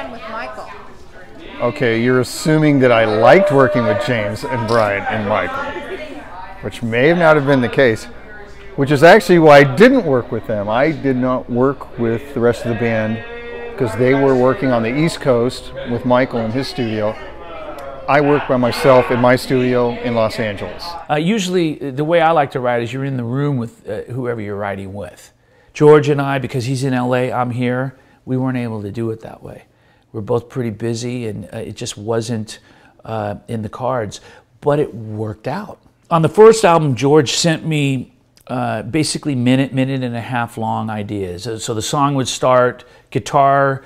band with Michael. Okay, you're assuming that I liked working with James and Brian and Michael, which may not have been the case, which is actually why I didn't work with them. I did not work with the rest of the band because they were working on the East Coast with Michael in his studio. I work by myself in my studio in Los Angeles. Usually, the way I like to write is you're in the room with whoever you're writing with. George and I, because he's in LA, I'm here, we weren't able to do it that way. We're both pretty busy, and it just wasn't in the cards, but it worked out. On the first album, George sent me basically minute and a half long ideas. So the song would start guitar,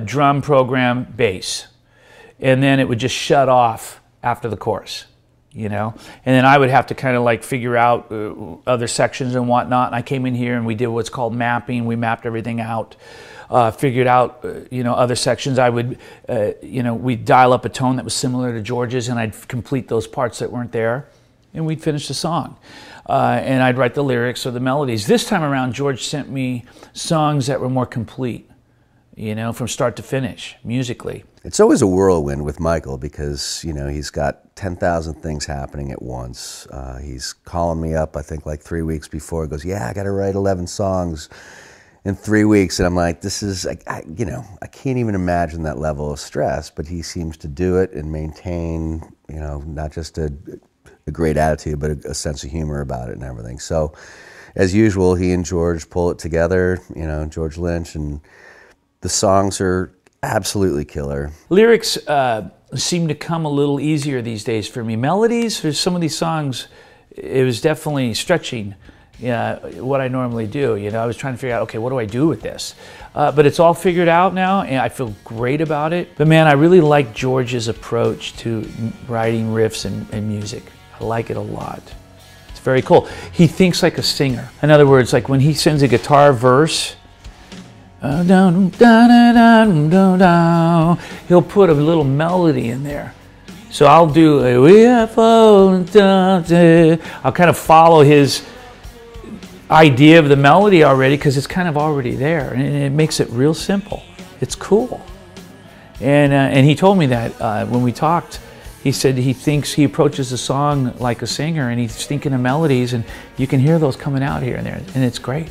drum program, bass. And then it would just shut off after the chorus, you know? And then I would have to kind of like figure out other sections and whatnot. And I came in here and we did what's called mapping. We mapped everything out, figured out, you know, other sections. I would, you know, we'd dial up a tone that was similar to George's and I'd complete those parts that weren't there. And we'd finish the song. And I'd write the lyrics or the melodies. This time around, George sent me songs that were more complete, you know, from start to finish, musically. It's always a whirlwind with Michael because, you know, he's got 10,000 things happening at once. He's calling me up, I think, like 3 weeks before. He goes, yeah, I got to write 11 songs in 3 weeks. And I'm like, this is, you know, I can't even imagine that level of stress. But he seems to do it and maintain, you know, not just a great attitude, but a sense of humor about it and everything. So, as usual, he and George pull it together, you know, George Lynch, and the songs are absolutely killer. Lyrics seem to come a little easier these days for me. Melodies, for some of these songs, it was definitely stretching what I normally do. You know, I was trying to figure out, okay, what do I do with this? But it's all figured out now, and I feel great about it. But man, I really like George's approach to writing riffs and music. I like it a lot. It's very cool. He thinks like a singer. In other words, like when he sends a guitar verse, he'll put a little melody in there. So I'll do I'll kind of follow his idea of the melody already because it's kind of already there, and it makes it real simple. It's cool. And he told me that when we talked. He said he approaches the song like a singer, and he's thinking of melodies, and you can hear those coming out here and there, and it's great.